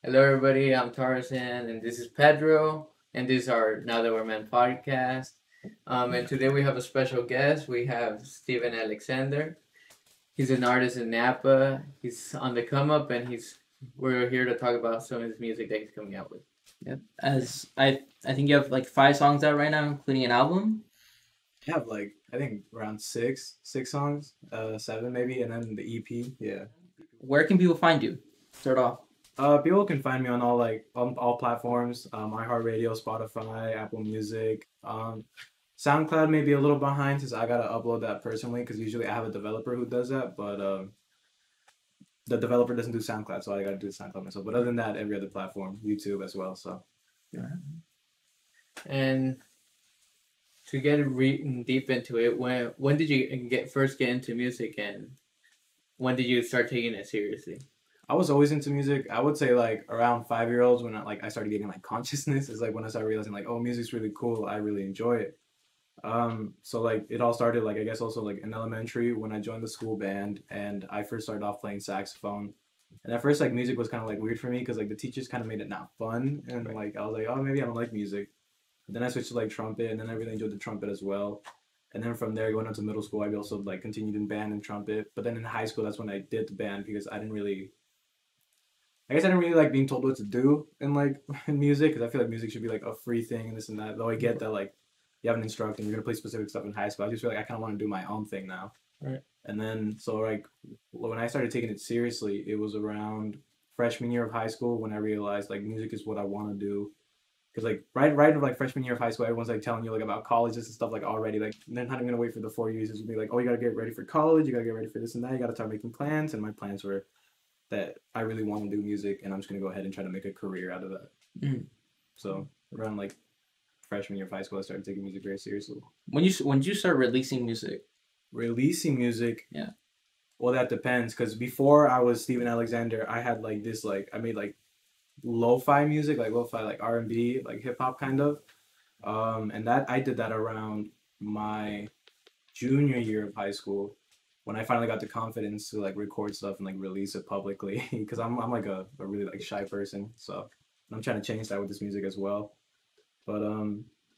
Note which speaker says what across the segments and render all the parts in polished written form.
Speaker 1: Hello, everybody. I'm Tarzan, and this is Pedro, and this is our Now That We're Men podcast. And today we have a special guest. We have Steven Alexander. He's an artist in Napa. He's on the come up, and we're here to talk about some of his music that he's coming out with.
Speaker 2: Yep. As I think you have like 5 songs out right now, including an album.
Speaker 3: I have like I think around six songs, seven maybe, and then the EP. Yeah.
Speaker 2: Where can people find you? Start off.
Speaker 3: People can find me on all platforms. iHeartRadio, Spotify, Apple Music. SoundCloud may be a little behind since I gotta upload that personally because usually I have a developer who does that, but the developer doesn't do SoundCloud, so I gotta do SoundCloud myself. But other than that, every other platform, YouTube as well. So
Speaker 1: And to get deep into it, when did you first get into music, and when did you start taking it seriously?
Speaker 3: I was always into music. I would say like around 5 year olds when I started getting like consciousness is like when I started realizing like, oh, music's really cool. I really enjoy it. So like it all started like I guess also like in elementary when I joined the school band and I first started off playing saxophone. And at first like music was kind of like weird for me because like the teachers kind of made it not fun and like I was like, oh, maybe I don't like music. But then I switched to like trumpet and then I really enjoyed the trumpet as well. And then from there going on to middle school I also like continued in band and trumpet. But then in high school that's when I did the band because I guess I didn't really like being told what to do in like in music because I feel like music should be like a free thing and this and that. Though I get that like you have an instructor and you're gonna play specific stuff in high school. I just feel like I kind of want to do my own thing now.
Speaker 1: Right.
Speaker 3: And then so like when I started taking it seriously, it was around freshman year of high school when I realized like music is what I want to do. Cause like right like freshman year of high school, everyone's like telling you like about colleges and stuff like already. Like they're not even gonna wait for the 4 years. It's gonna be like, oh, you gotta get ready for college. You gotta get ready for this and that. You gotta start making plans. And my plans were that I really want to do music and I'm just gonna go ahead and try to make a career out of that.
Speaker 2: Mhm.
Speaker 3: So around like freshman year of high school, I started taking music very seriously.
Speaker 2: When did you start releasing music?
Speaker 3: Releasing music,
Speaker 2: Yeah.
Speaker 3: well, that depends. Cause before I was Steven Alexander, I had like this like I made like lo-fi music, like lo-fi like R&B, like hip hop kind of. And that I did that around my junior year of high school when I finally got the confidence to like record stuff and like release it publicly because I'm like a really like shy person, so I'm trying to change that with this music as well. But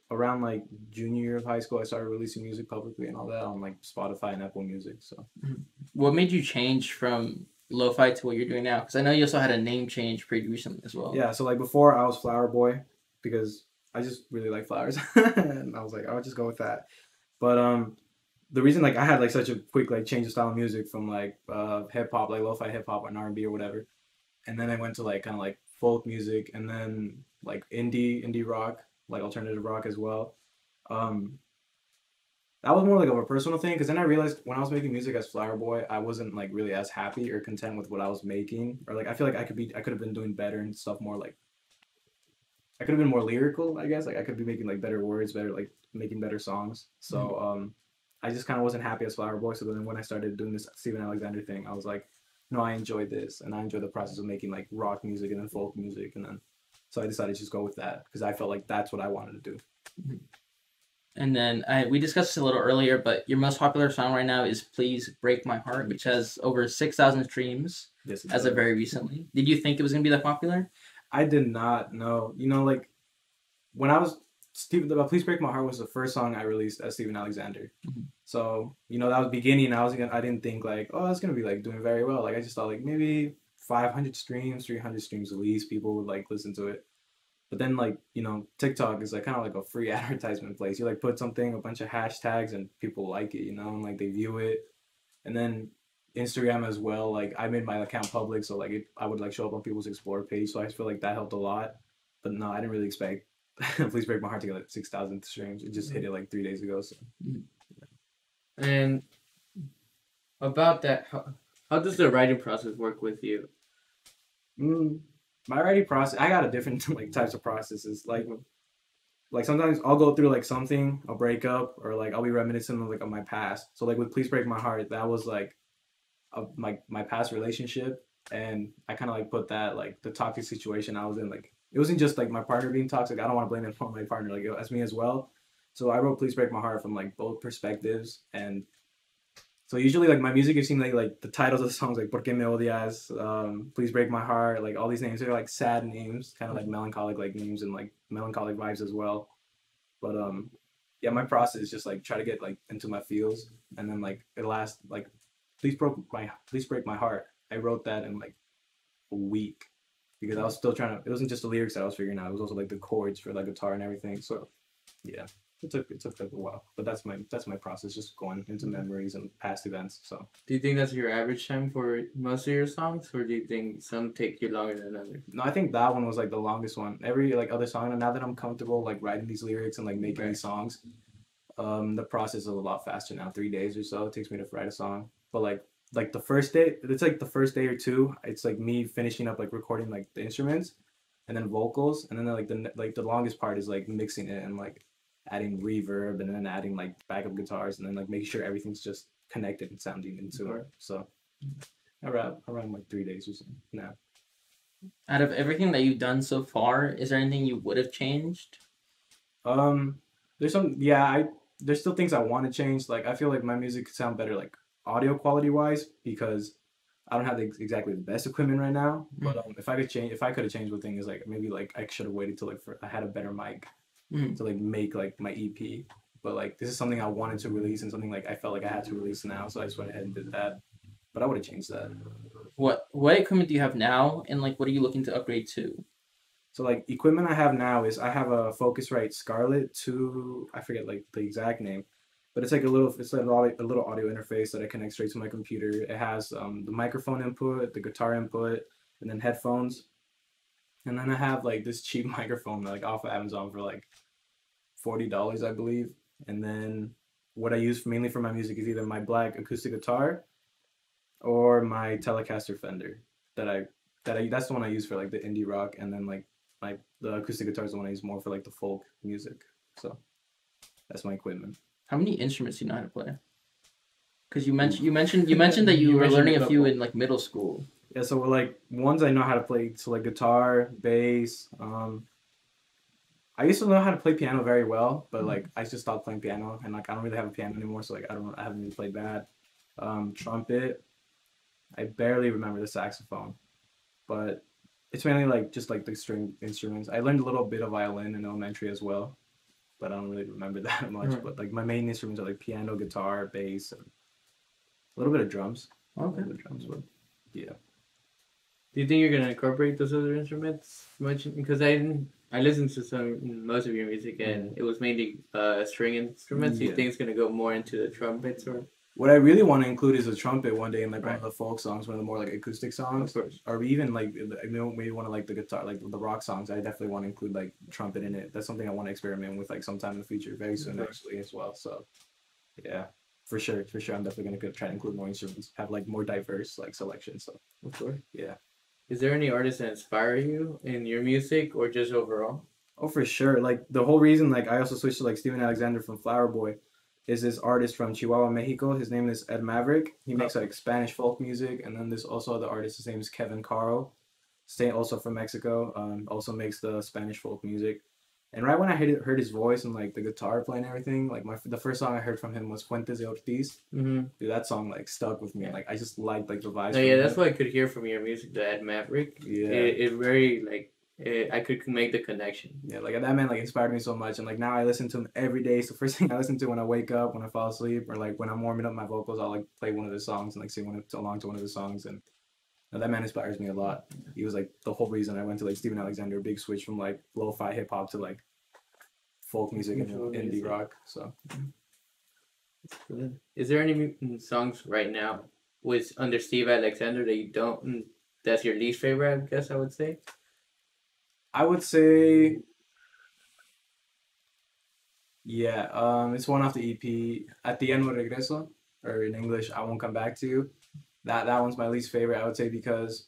Speaker 3: around like junior year of high school I started releasing music publicly and all that on like Spotify and Apple Music. So
Speaker 2: What made you change from lo-fi to what you're doing now? Because I know you also had a name change pretty recently as well.
Speaker 3: yeah, so like before I was Flower Boy because I just really like flowers and I was like I'll just go with that. But the reason like I had like such a quick like change of style of music from like hip hop, like lo-fi hip hop and R&B or whatever, and then I went to like kind of like folk music and then like indie rock, like alternative rock as well. Um, that was more like of a personal thing because then I realized when I was making music as Flower Boy, I wasn't like really as happy or content with what I was making, or like I feel like I could have been doing better and stuff more like I could have been more lyrical, I guess. Like I could be making like better words, better like making better songs. So I just kind of wasn't happy as Flower Boy. So then when I started doing this Steven Alexander thing, I was like, no, I enjoy this, and I enjoy the process of making like rock music and then folk music, and then so I decided to just go with that because I felt like that's what I wanted to do.
Speaker 2: Mhm. And then we discussed this a little earlier, but your most popular song right now is "Please Break My Heart," which has over 6,000 streams
Speaker 3: Yes,
Speaker 2: as of very recently. Did you think it was gonna be that popular?
Speaker 3: I did not know. You know, like when I was Steve, the "Please Break My Heart" was the first song I released as Steven Alexander.
Speaker 2: Mhm.
Speaker 3: So you know that was beginning. I didn't think like, oh, that's gonna be like doing very well. Like I just thought like maybe 500 streams, 300 streams at least. People would like listen to it. But then like you know TikTok is like kind of like a free advertisement place. You like put something, a bunch of hashtags, and people like it. You know, and like they view it. And then Instagram as well. Like I made my account public, so like I would like show up on people's explore page. So I feel like that helped a lot. But no, I didn't really expect Please Break My Heart to get like 6,000 streams. It just hit it like 3 days ago. So
Speaker 1: And about that, how does the writing process work with you?
Speaker 3: mm, my writing process, I got a different like types of processes. Like sometimes I'll go through like something, a breakup, or like I'll be reminiscent of like of my past. So like with Please Break My Heart, that was like my past relationship, and I kind of like put that like the toxic situation I was in. Like it wasn't just like my partner being toxic. I don't want to blame it on my partner. Like that's me as well. So I wrote Please Break My Heart from like both perspectives, and So usually like my music, you've seen like the titles of the songs like "Por qué me odias," "Please Break My Heart," like all these names are like sad names, kind of like melancholic like names and like melancholic vibes as well. But yeah, my process is just like try to get like into my feels, and then like it lasts like please break my heart. I wrote that in like a week because I was still trying to. It wasn't just the lyrics that I was figuring out. It was also like the chords for like guitar and everything. So yeah, it took like a while. But that's my process, just going into memories and past events. So
Speaker 1: Do you think that's your average time for most of your songs, or do you think some take you longer than others?
Speaker 3: no, I think that one was like the longest one. Every like other song, and now that I'm comfortable like writing these lyrics and like making
Speaker 1: Right.
Speaker 3: these songs, the process is a lot faster now. 3 days or so it takes me to write a song. But like the first day, it's like the first day or two. It's like me finishing up like recording like the instruments, and then vocals, and then the longest part is like mixing it and like adding reverb and then adding like backup guitars and then like making sure everything's just connected and sounding into it. So around like 3 days or so now.
Speaker 2: Out of everything that you've done so far, is there anything you would have changed?
Speaker 3: There's some there's still things I want to change. Like I feel like my music could sound better like audio quality wise because I don't have exactly the best equipment right now. But if I could have changed one thing is like maybe like I should have waited till like I had a better mic to like make like my EP. But like this is something I wanted to release and something like I felt like I had to release now, so I just went ahead and did that. But I would have changed that.
Speaker 2: What equipment do you have now, and like what are you looking to upgrade to?
Speaker 3: So like equipment I have now is I have a Focusrite Scarlett 2. I forget like the exact name, but it's like a little audio interface that I connect straight to my computer. It has the microphone input, the guitar input, and then headphones. And then I have like this cheap microphone like off of Amazon for like $40, I believe. And then what I use mainly for my music is either my black acoustic guitar or my Telecaster Fender that's the one I use for like the indie rock, and then like the acoustic guitar is the one I use more for like the folk music. So that's my equipment.
Speaker 2: How many instruments do you know how to play? Because you mentioned that you were
Speaker 1: mentioned
Speaker 2: learning
Speaker 1: a
Speaker 2: a few
Speaker 1: couple.
Speaker 2: in like middle school.
Speaker 3: Yeah, so like ones I know how to play, so like guitar, bass. I used to know how to play piano very well, but like I just stopped playing piano, and like I don't really have a piano anymore, so like I haven't really played that. Trumpet, I barely remember the saxophone, but it's mainly like just like the string instruments. I learned a little bit of violin in elementary as well, but I don't really remember that much.
Speaker 1: Mhm.
Speaker 3: But like my main instruments are like piano, guitar, bass, and a little bit of drums. A
Speaker 2: Okay.
Speaker 3: little bit of drums, but yeah.
Speaker 1: Do you think you're gonna incorporate those other instruments much? Because I listened to most of your music and it was mainly string instruments. Do you
Speaker 3: Yeah.
Speaker 1: think it's gonna go more into the trumpets or?
Speaker 3: What I really want to include is a trumpet one day in like one
Speaker 1: Right.
Speaker 3: of the folk songs, one of the more like acoustic songs,
Speaker 1: Of course.
Speaker 3: or even like maybe one of like the guitar, like the rock songs. I definitely want to include like trumpet in it. That's something I want to experiment with like sometime in the future, very soon
Speaker 1: Okay.
Speaker 3: actually as well. So yeah, for sure, I'm definitely gonna try to include more instruments, have like more diverse like selection. So
Speaker 1: Of course.
Speaker 3: yeah.
Speaker 1: Is there any artists that inspire you in your music or just overall?
Speaker 3: Oh, for sure. Like the whole reason, like I also switched to like Steven Alexander from Flower Boy, is this artist from Chihuahua, Mexico. His name is Ed Maverick. He makes like Spanish folk music, and then there's also other artist. His name is Kevin Caro, stay also from Mexico. Also makes the Spanish folk music. And right when I heard his voice and like the guitar playing and everything, like the first song I heard from him was Fuentes de Ortiz.
Speaker 1: Mm-hmm.
Speaker 3: Dude, that song like stuck with me. Like I just liked like the vibes.
Speaker 1: No,
Speaker 3: from
Speaker 1: yeah,
Speaker 3: it.
Speaker 1: that's what I could hear from your music, the Ed Maverick.
Speaker 3: Yeah.
Speaker 1: It very like I could make the connection.
Speaker 3: Yeah, like that man like inspired me so much, and like now I listen to him every day. It's the first thing I listen to when I wake up, when I fall asleep, or like when I'm warming up my vocals. I'll like play one of his songs and like sing along to one of his songs, and that man inspires me a lot. He was like the whole reason I went to like Steven Alexander, a big switch from like lo-fi hip hop to like folk music and
Speaker 1: Folk
Speaker 3: indie
Speaker 1: music.
Speaker 3: rock. So
Speaker 1: Good. Is there any songs right now with under Steve Alexander that you don't? That's your least favorite, I guess I would say.
Speaker 3: I would say, yeah, it's one off the EP. At the end, no regreso, or in English, I won't come back to you. That one's my least favorite, I would say, because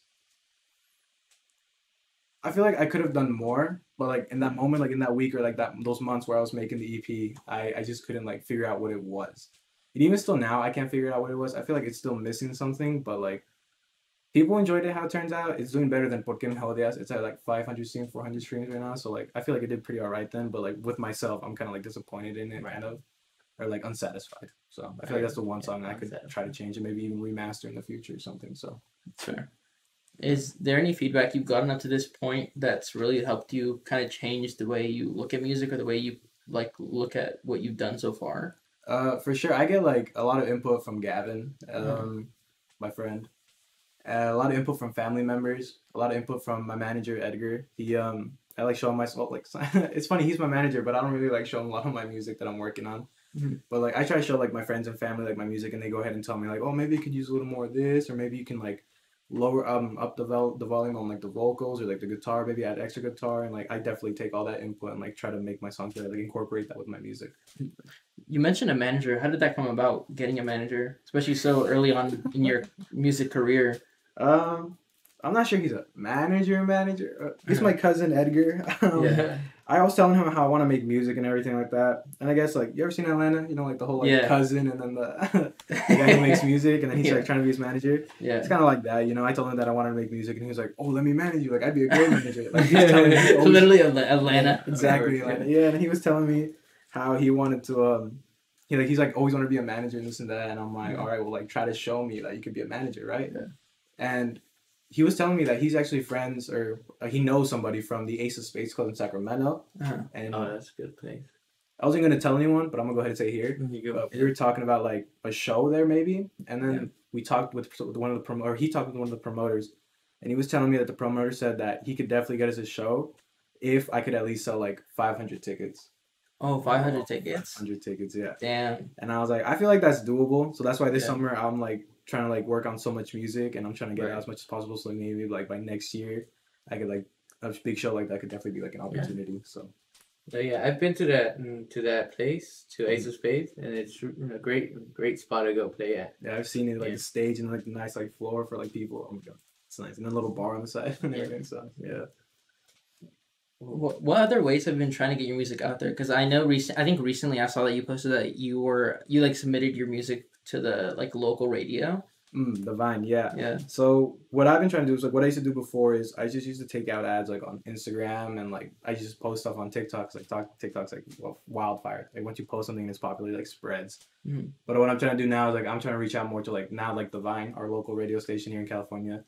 Speaker 3: I feel like I could have done more, but like in that moment, like in that week or like those months where I was making the EP, I just couldn't like figure out what it was. And even still now, I can't figure out what it was. I feel like it's still missing something, but like people enjoyed it. How it turns out, it's doing better than Por qué me odias. It's at like 500 streams, 400 streams right now. So like I feel like it did pretty alright then. But like with myself, I'm kind of like disappointed in it,
Speaker 1: Right.
Speaker 3: kind of. or like unsatisfied. So I feel like that's the one
Speaker 1: Yeah,
Speaker 3: song I could try to change and maybe even remaster in the future or something. So
Speaker 2: Fair. Is there any feedback you've gotten up to this point that's really helped you kind of change the way you look at music or the way you like look at what you've done so far?
Speaker 3: for sure, I get like a lot of input from Gavin, my friend. A lot of input from family members. A lot of input from my manager Edgar. I like showing myself like it's funny, he's my manager, but I don't really like showing a lot of my music that I'm working on.
Speaker 2: Mhm.
Speaker 3: But like I try to show like my friends and family like my music, and they go ahead and tell me like, oh, maybe you could use a little more of this, or maybe you can like lower up the volume on like the vocals or like the guitar, maybe add extra guitar, and like I definitely take all that input and like try to make my songs better, like incorporate that with my music.
Speaker 2: You mentioned a manager. How did that come about? Getting a manager, especially so early on in your music career.
Speaker 3: I'm not sure he's a manager. He's my cousin Edgar.
Speaker 1: Yeah.
Speaker 3: I was telling him how I want to make music and everything like that. And I guess like you ever seen Atlanta? You know, like the whole like
Speaker 2: Yeah.
Speaker 3: cousin and then the guy who makes music, and then he's
Speaker 2: Yeah.
Speaker 3: like trying to be his manager.
Speaker 2: Yeah.
Speaker 3: It's kind of like that, you know. I told him that I wanted to make music, and he was like, "Oh, let me manage you. Like I'd be a great manager." Like he's telling me,
Speaker 2: So literally Atlanta.
Speaker 3: exactly.
Speaker 1: Yeah.
Speaker 3: Like, yeah, and he was telling me how he wanted to. He's like always wanted to be a manager and this and that, and I'm like,
Speaker 2: Yeah.
Speaker 3: all right, well, like try to show me that you could be a manager, right?
Speaker 2: Yeah.
Speaker 3: And he was telling me that he's actually friends or he knows somebody from the Ace of Spades Club in Sacramento,
Speaker 2: Uh-huh.
Speaker 3: and
Speaker 1: Oh, that's a good place.
Speaker 3: I wasn't gonna tell anyone, but I'm gonna go ahead and say here.
Speaker 1: You go.
Speaker 3: We were talking about like a show there maybe, and then
Speaker 2: Yeah.
Speaker 3: we talked with one of the or he talked with one of the promoters, and he was telling me that the promoter said that he could definitely get us a show if I could at least sell like 500 tickets.
Speaker 2: Oh, 500 tickets.
Speaker 3: 100 tickets, yeah.
Speaker 2: Damn.
Speaker 3: And I was like, I feel like that's doable. So that's why this
Speaker 2: Yeah.
Speaker 3: summer I'm like trying to like work on so much music, and I'm trying to get
Speaker 1: Right.
Speaker 3: as much as possible. So maybe like by next year, I could like a big show like that could definitely be like an opportunity. So
Speaker 1: So yeah, I've been to that place, to Ace of Spades, and it's a great spot to go play at.
Speaker 3: yeah, I've seen it like
Speaker 1: Yeah.
Speaker 3: the stage and like the nice like floor for like people. Oh my god, it's nice, and then a little bar on the side and
Speaker 2: Yeah.
Speaker 3: everything. So yeah.
Speaker 2: What other ways have you been trying to get your music out there? Because I know I think recently I saw that you posted that you like submitted your music to the like local radio.
Speaker 3: The Vine, yeah.
Speaker 2: Yeah.
Speaker 3: So what I've been trying to do is like what I used to do before is I just used to take out ads like on Instagram, and like I just post stuff on TikToks. Like TikToks like wildfire. Like once you post something and it's popular, it, like spreads.
Speaker 2: Mhm.
Speaker 3: But what I'm trying to do now is like I'm trying to reach out more to like now like the Vine, our local radio station here in California,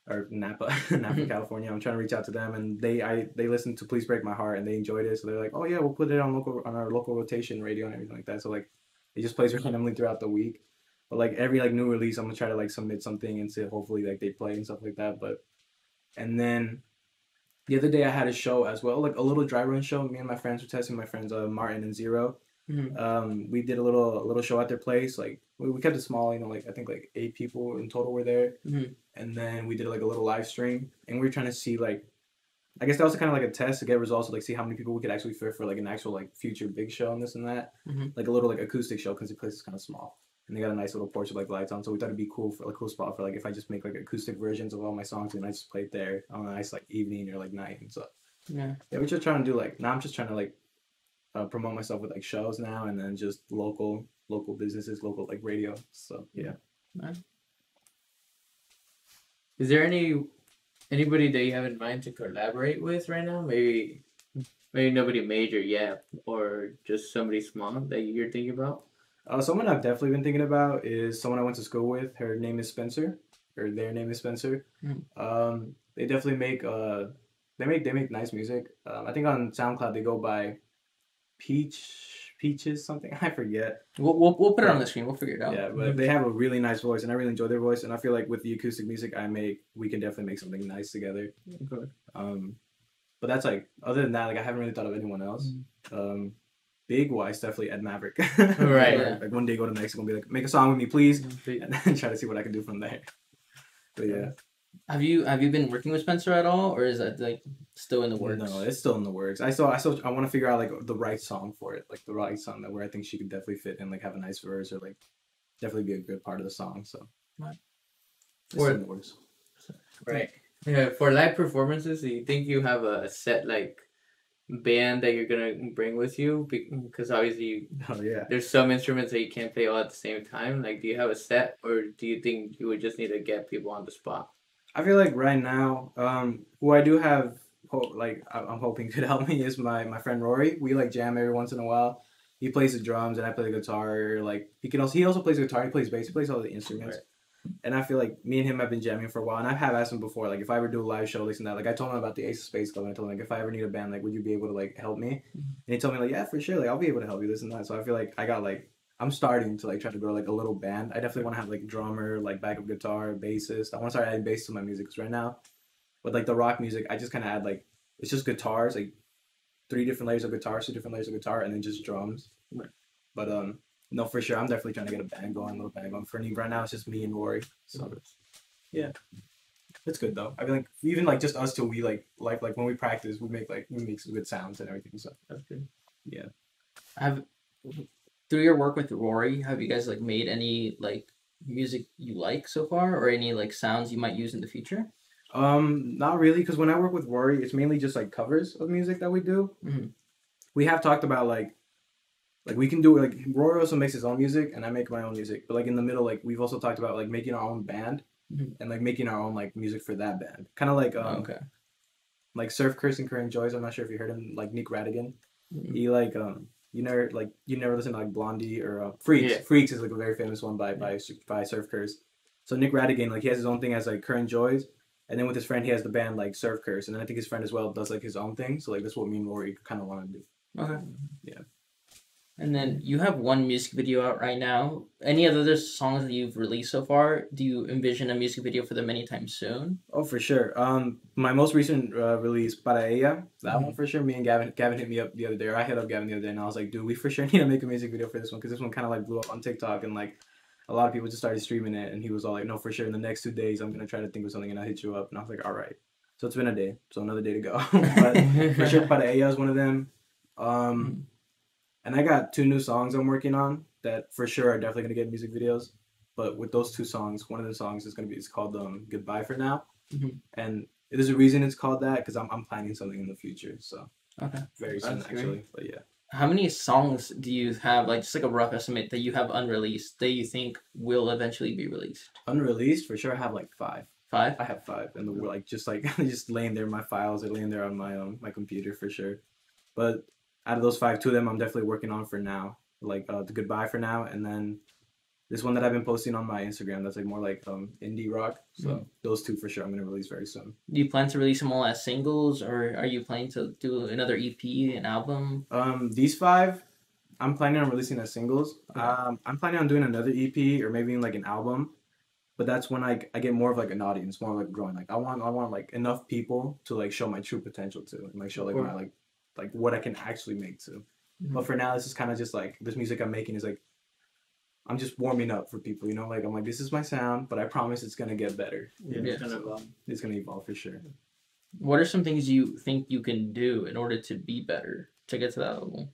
Speaker 3: or Napa, Napa, California. I'm trying to reach out to them, and they listened to Please Break My Heart and they enjoyed it. So they're like, oh yeah, we'll put it on our local rotation radio and everything like that. So like it just plays randomly throughout the week. But like every like new release, I'm gonna try to like submit something and see hopefully like they play and stuff like that. But and then the other day I had a show as well, like a little dry run show. Me and my friends were testing. My friends Martin and Zero.
Speaker 2: Mhm.
Speaker 3: We did a little show at their place. Like we kept it small, you know, like I think like 8 people in total were there.
Speaker 2: Mhm.
Speaker 3: And then we did like a little live stream, and we were trying to see like, I guess that was kind of like a test to get results, to like see how many people we could actually fit for like an actual like future big show and this and that,
Speaker 2: Mhm.
Speaker 3: like a little like acoustic show because the place is kind of small, and they got a nice little porch with like lights on. So we thought it'd be cool for like cool spot for like if I just make like acoustic versions of all my songs and I just play it there on a nice like evening or like night and so.
Speaker 2: Yeah.
Speaker 3: Yeah, we're just trying to do like now. I'm just trying to like promote myself with like shows now, and then just local businesses, local like radio. So yeah.
Speaker 1: Is there anybody that you have in mind to collaborate with right now? Maybe nobody major yet, or just somebody small that you're thinking about.
Speaker 3: Someone I've definitely been thinking about is someone I went to school with. Her name is Spencer, or their name is Spencer. They definitely make they make nice music. I think on SoundCloud they go by Peaches something. I forget.
Speaker 2: We'll put it on the screen. We'll figure it out.
Speaker 3: Yeah, but they have a really nice voice, and I really enjoy their voice. And I feel like with the acoustic music I make, we can definitely make something nice together.
Speaker 1: Okay.
Speaker 3: But that's like other than that, like I haven't really thought of anyone else. Big wise, definitely Ed Maverick.
Speaker 1: Right.
Speaker 2: Yeah.
Speaker 3: Like one day go to Mexico and be like, make a song with me, please,
Speaker 1: Mm-hmm.
Speaker 3: and then try to see what I can do from there. But yeah.
Speaker 2: Have you been working with Spencer at all, or is that like still in the works?
Speaker 3: No, it's still in the works. I want to figure out like the right song for it, like the right song that where I think she could definitely fit and like have a nice verse or like definitely be a good part of the song. So
Speaker 2: Right.
Speaker 3: it's still in the works.
Speaker 1: Right. Yeah. For live performances, do you think you have a set like band that you're gonna bring with you? Because obviously
Speaker 3: Oh yeah.
Speaker 1: there's some instruments that you can't play all at the same time. Like, do you have a set, or do you think you would just need to get people on the spot?
Speaker 3: I feel like right now, who I do have, I'm hoping could help me is my friend Rory. We like jam every once in a while. he plays the drums and I play the guitar. Like he also plays the guitar. He plays bass. He plays all the instruments.
Speaker 2: Right.
Speaker 3: And I feel like me and him have been jamming for a while. And I have asked him before, like if I ever do a live show, this and that. Like I told him about the Ace of Space Club. And I told him like if I ever need a band, like would you be able to like help me? And he told me like yeah, for sure. Like I'll be able to help you this and that. So I feel like I'm starting to like try to grow like a little band. I definitely want to have like a drummer, like backup guitar, bassist. I want to start adding bass to my music because right now, with like the rock music, I just kind of add like it's just guitars, like 3 different layers of guitar, 2 different layers of guitar, and then just drums.
Speaker 2: Right.
Speaker 3: But no, for sure, I'm definitely trying to get a band going, a little band going. For me right now, it's just me and Rory. So yeah, it's good though. I feel like even like just us two, we like when we practice, we make some good sounds and everything. So
Speaker 2: That's good.
Speaker 3: Yeah.
Speaker 2: Through your work with Rory, have you guys like made any like music you like so far, or any like sounds you might use in the future?
Speaker 3: Not really, because when I work with Rory, it's mainly just like covers of music that we do.
Speaker 2: Mm-hmm.
Speaker 3: We have talked about like we can do like Rory also makes his own music and I make my own music, but like in the middle, like we've also talked about like making our own band and like making our own like music for that band, kind of like
Speaker 2: Okay.
Speaker 3: like Surf Curse and Current Joys. I'm not sure if you heard him, like Nick Radigan.
Speaker 2: Mhm.
Speaker 3: He like you never listen to like Blondie or Freaks.
Speaker 1: Yeah.
Speaker 3: Freaks is like a very famous one by Surf Curse. So Nick Radigan, like he has his own thing as like Current Joys, and then with his friend he has the band like Surf Curse, and then I think his friend as well does like his own thing. So like that's what me and Rory kind of want to do.
Speaker 2: Okay.
Speaker 3: Yeah.
Speaker 2: And then you have one music video out right now. Any other songs that you've released so far? Do you envision a music video for them anytime soon?
Speaker 3: Oh, for sure. My most recent release, Para Ella, that one for sure. Me and Gavin hit me up the other day, or I hit up Gavin the other day, and I was like, dude, we for sure need to make a music video for this one, because this one kind of like blew up on TikTok, and like a lot of people just started streaming it, and he was all like, no, for sure, in the next 2 days, I'm going to try to think of something, and I'll hit you up. And I was like, all right. So it's been a day, so another day to go. But for sure, Para Ella is one of them. And I got 2 new songs I'm working on that for sure are definitely going to get music videos. But with those 2 songs, one of the songs is it's called Goodbye for Now.
Speaker 2: Mhm.
Speaker 3: And there's a reason it's called that, because I'm planning something in the future. So
Speaker 2: Okay.
Speaker 3: very soon,
Speaker 1: That's great.
Speaker 3: actually. But yeah.
Speaker 2: How many songs do you have, like just like a rough estimate, that you have unreleased that you think will eventually be released?
Speaker 3: Unreleased, for sure, I have like 5.
Speaker 2: 5?
Speaker 3: I have 5. And we're like just laying there, my files are laying there on my computer for sure. But out of those 5, 2 of them I'm definitely working on for now. Like the Goodbye for Now, and then this one that I've been posting on my Instagram that's like more like indie rock. So those 2 for sure I'm gonna release very soon.
Speaker 2: Do you plan to release them all as singles, or are you planning to do another EP, an album?
Speaker 3: These 5 I'm planning on releasing as singles.
Speaker 2: Okay.
Speaker 3: I'm planning on doing another EP or maybe like an album. But that's when I get more of like an audience, more like growing. Like I want like enough people to like show my true potential to, and like show like my like what I can actually make to. But for now, this is kind of just like this music I'm making is like I'm just warming up for people, you know. Like I'm like, this is my sound, but I promise it's gonna get better.
Speaker 1: Yeah,
Speaker 2: Yeah.
Speaker 3: It's gonna evolve for sure.
Speaker 2: What are some things you think you can do in order to be better, to get to that level?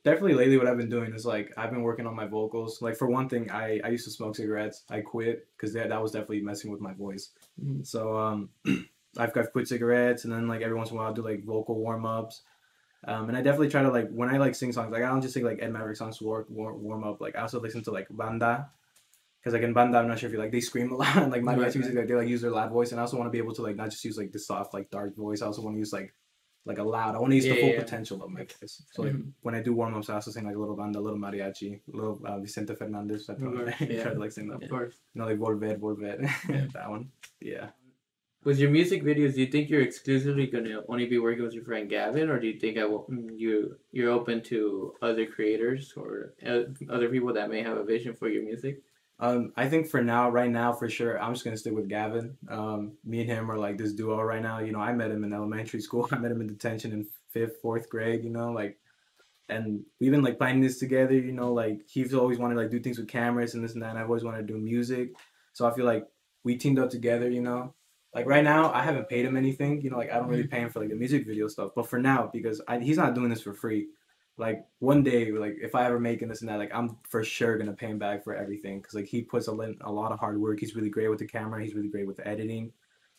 Speaker 3: Definitely lately what I've been doing is like I've been working on my vocals. Like for one thing, I used to smoke cigarettes. I quit because that was definitely messing with my voice.
Speaker 2: Mhm.
Speaker 3: So I've quit cigarettes, and then like every once in a while I'll do like vocal warm ups. And I definitely try to like when I like sing songs, like I don't just sing like Ed Maverick songs to warm up. Like I also listen to like banda, because like in banda, I'm not sure if you like they scream a lot, and like mariachi music, like they like use their loud voice, and I also want to be able to like not just use like the soft like dark voice. I also want to use like a loud. I want to use the full potential of my voice. So like when I do warm ups, I also sing like a little banda, a little mariachi, a little Vicente Fernandez. I try to like sing that.
Speaker 1: Of course.
Speaker 3: You know, like Volver, that one. Yeah.
Speaker 1: With your music videos, do you think you're exclusively gonna only be working with your friend Gavin, or do you think you're open to other creators or other people that may have a vision for your music?
Speaker 3: I think right now, for sure, I'm just gonna stick with Gavin. Me and him are like this duo right now. You know, I met him in elementary school. I met him in detention in 5th, 4th grade. You know, like, and we've been like planning this together. You know, like he's always wanted to like do things with cameras and this and that. And I've always wanted to do music. So I feel like we teamed up together. You know, like right now I haven't paid him anything. You know, like I don't really pay him for like the music video stuff. But for now, because he's not doing this for free. Like one day, like if I ever make this and that, like I'm for sure gonna pay him back for everything, because like he puts a lot of hard work. He's really great with the camera. He's really great with the editing,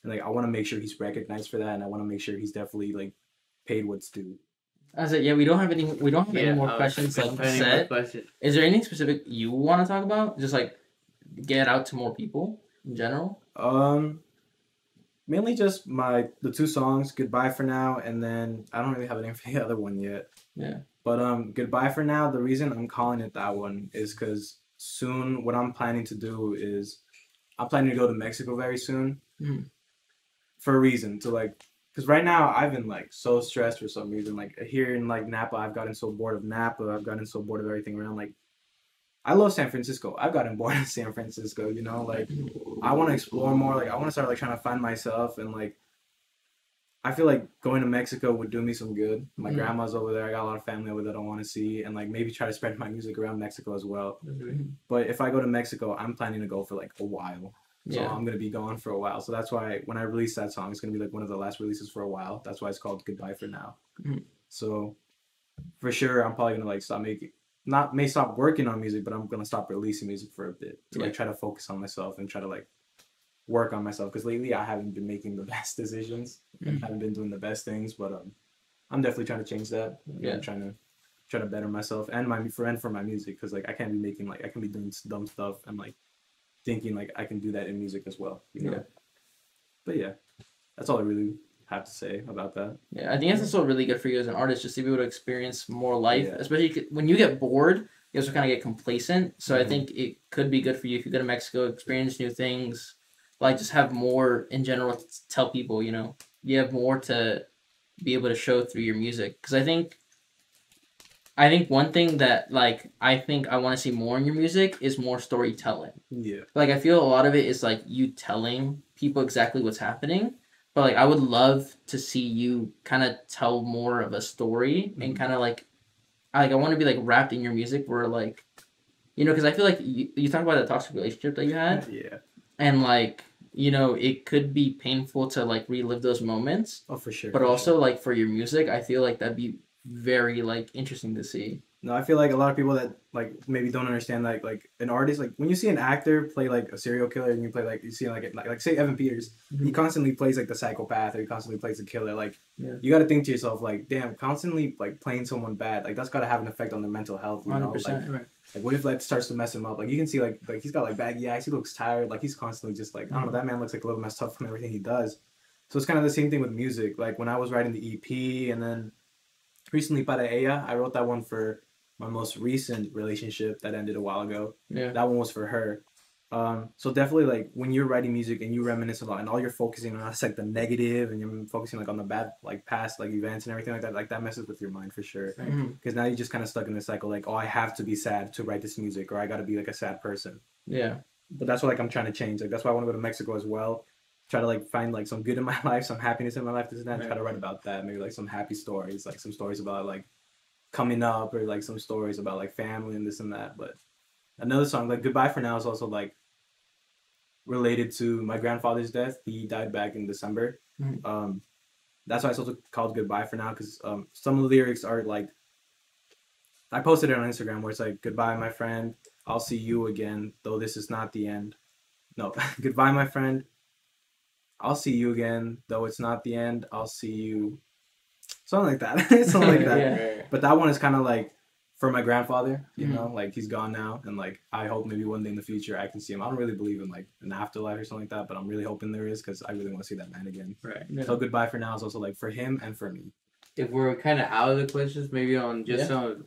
Speaker 3: and like I want to make sure he's recognized for that, and I want to make sure he's definitely like paid what's due.
Speaker 2: I said, yeah, we don't have any more questions like set. Is there anything specific you want to talk about? Just like get out to more people in general.
Speaker 3: Mainly just the 2 songs, Goodbye for Now, and then I don't really have a name for the other one yet.
Speaker 2: Yeah.
Speaker 3: But Goodbye for Now, the reason I'm calling it that one is because soon what I'm planning to do is I'm planning to go to Mexico very soon for a reason to like because right now I've been like so stressed for some reason. Like here in like Napa, I've gotten so bored of Napa. I've gotten so bored of everything around. Like I love San Francisco. I've gotten bored of San Francisco. You know, like I want to explore more. Like I want to start like trying to find myself and like I feel like going to Mexico would do me some good. My grandma's over there. I got a lot of family over there that I want to see and like maybe try to spread my music around Mexico as well. But if I go to Mexico, I'm planning to go for like a while. So I'm gonna be gone for a while. So that's why when I release that song, it's gonna be like one of the last releases for a while. That's why it's called Goodbye for Now. So for sure, I'm probably gonna like stop making, not may stop working on music, but I'm gonna stop releasing music for a bit to like try to focus on myself and try to like work on myself. Because lately I haven't been making the best decisions and haven't been doing the best things. But I'm definitely trying to change that. I'm trying to better myself and my friend for my music because like I can't be making like I can be doing dumb stuff and like thinking like I can do that in music as well, you know. But yeah, that's all I really have to say about that.
Speaker 2: Yeah, I think that's also really good for you as an artist, just to be able to experience more life, especially when you get bored. You also kind of get complacent. So I think it could be good for you if you go to Mexico, experience new things, like just have more in general to tell people. You know, you have more to be able to show through your music. Because I think one thing that like I think I want to see more in your music is more storytelling.
Speaker 3: Yeah.
Speaker 2: Like I feel a lot of it is like you telling people exactly what's happening, but like I would love to see you kind of tell more of a story and kind of like I want to be like wrapped in your music where like, you know, because I feel like you talk about the toxic relationship that you had.
Speaker 3: Yeah.
Speaker 2: And like, you know, it could be painful to like relive those moments.
Speaker 3: Oh, for sure.
Speaker 2: But also like for your music, I feel like that'd be very like interesting to see.
Speaker 3: No, I feel like a lot of people that like maybe don't understand like an artist, like when you see an actor play like a serial killer and you play like you see like say Evan Peters, he constantly plays like the psychopath or he constantly plays the killer. Like you got to think to yourself like, damn, constantly like playing someone bad, like that's got to have an effect on their mental health. You know,
Speaker 2: 100%,
Speaker 3: like what if that starts to mess him up? Like you can see like he's got like baggy eyes, he looks tired, like he's constantly just like I don't know, that man looks like a little messed up from everything he does. So it's kind of the same thing with music. Like when I was writing the EP and then recently Para Ella, I wrote that one for my most recent relationship that ended a while ago.
Speaker 2: Yeah.
Speaker 3: That one was for her. So definitely like when you're writing music and you reminisce a lot and all you're focusing on is like the negative and you're focusing like on the bad like past like events and everything like that messes with your mind for sure. Because now you're just kind of stuck in this cycle like, oh, I have to be sad to write this music or I got to be like a sad person.
Speaker 2: Yeah.
Speaker 3: But that's what like I'm trying to change. Like that's why I want to go to Mexico as well. Try to like find like some good in my life, some happiness in my life, this and that. Try to write about that. Maybe like some happy stories, like some stories about like coming up or like some stories about like family and this and that. But another song like Goodbye for Now is also like related to my grandfather's death. He died back in December. That's why it's also called Goodbye for Now because some of the lyrics are like I posted it on Instagram where it's like goodbye my friend, I'll see you again though this is not the end. No, goodbye my friend, I'll see you again though it's not the end, I'll see you. Something like that. Something like that.
Speaker 2: Yeah.
Speaker 3: But that one is kind of like for my grandfather, you know, like he's gone now. And like, I hope maybe one day in the future I can see him. I don't really believe in like an afterlife or something like that, but I'm really hoping there is because I really want to see that man again.
Speaker 1: Right.
Speaker 2: Yeah.
Speaker 3: So Goodbye for Now is also like for him and for me.
Speaker 1: If we're kind of out of the questions, maybe on just on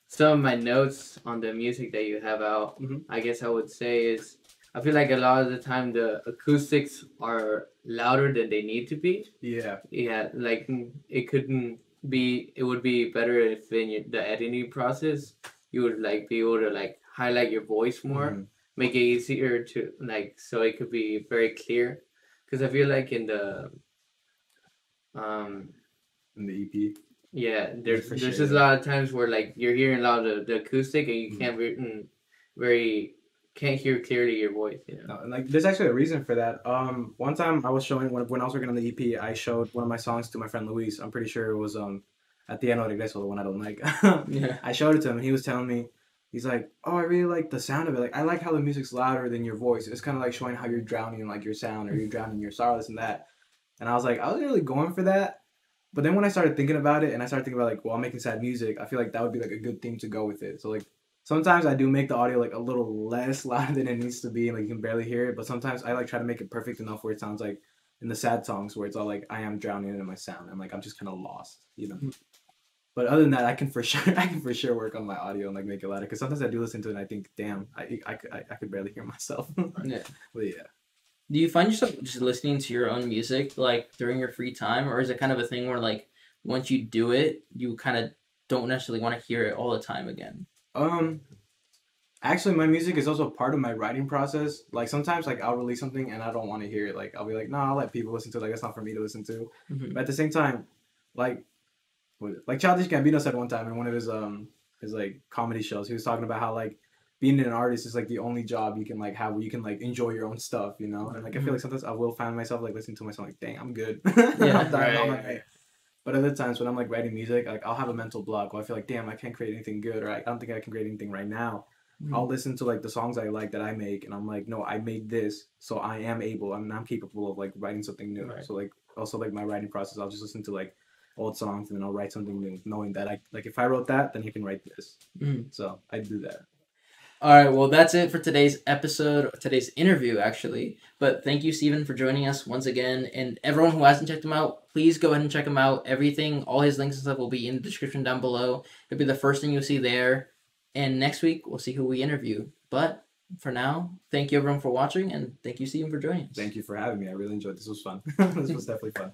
Speaker 1: some of my notes on the music that you have out, I guess I would say is I feel like a lot of the time the acoustics are louder than they need to be.
Speaker 3: Yeah.
Speaker 1: Yeah, like it would be better if in the editing process you would like be able to like highlight your voice more, make it easier to like so it could be very clear. Because I feel like in the
Speaker 3: EP.
Speaker 1: Yeah, there's
Speaker 3: For
Speaker 1: just
Speaker 3: sure.
Speaker 1: a lot of times where like you're hearing a lot of the acoustic and you can't hear clearly your voice. You know.
Speaker 3: No, and like there's actually a reason for that. One time I was showing when I was working on the EP, I showed one of my songs to my friend Luis. I'm pretty sure it was At the End of Regreso, the one I don't like.
Speaker 2: Yeah.
Speaker 3: I showed it to him and he was telling me, he's like, oh, I really like the sound of it. Like I like how the music's louder than your voice. It's kind of like showing how you're drowning in like your sound or you're drowning your sorrow, this and that. And I was like, I wasn't really going for that. But then when I started thinking about it and I started thinking about like, well, I'm making sad music, I feel like that would be like a good theme to go with it. So like sometimes I do make the audio like a little less loud than it needs to be and like you can barely hear it. But sometimes I like try to make it perfect enough where it sounds like in the sad songs where it's all like I am drowning in my sound and like I'm just kind of lost, you know.
Speaker 2: Mhm.
Speaker 3: But other than that, I can for sure work on my audio and like make it louder because sometimes I do listen to it and I think, damn, I could barely hear myself.
Speaker 2: Yeah.
Speaker 3: But yeah.
Speaker 2: Do you find yourself just listening to your own music like during your free time, or is it kind of a thing where like once you do it, you kind of don't necessarily want to hear it all the time again?
Speaker 3: Actually, my music is also part of my writing process. Like sometimes, like I'll release something and I don't want to hear it. Like I'll be like, no, I'll let people listen to it. Like it's not for me to listen to.
Speaker 2: Mhm.
Speaker 3: But at the same time, like, like Childish Gambino said one time in one of his like comedy shows, he was talking about how like being an artist is like the only job you can like have where you can like enjoy your own stuff, you know. And like I feel like sometimes I will find myself like listening to myself like, dang, I'm good.
Speaker 2: Yeah,
Speaker 3: I'm done. I'm
Speaker 1: right.
Speaker 3: okay. But other times when I'm like writing music, like I'll have a mental block where I feel like, damn, I can't create anything good, or I don't think I can create anything right now. I'll listen to like the songs I like that I make, and I'm like, no, I made this, so I am able. I'm capable of like writing something new.
Speaker 2: Right.
Speaker 3: So like also like my writing process, I'll just listen to like old songs and then I'll write something new, knowing that I like if I wrote that, then he can write this.
Speaker 2: Mhm.
Speaker 3: So I do that.
Speaker 2: All right, well, that's it for today's episode, today's interview, actually. But thank you, Steven, for joining us once again. And everyone who hasn't checked him out, please go ahead and check him out. Everything, all his links and stuff will be in the description down below. It'll be the first thing you'll see there. And next week, we'll see who we interview. But for now, thank you, everyone, for watching. And thank you, Steven, for joining us.
Speaker 3: Thank you for having me. I really enjoyed this. This was fun. This was definitely fun.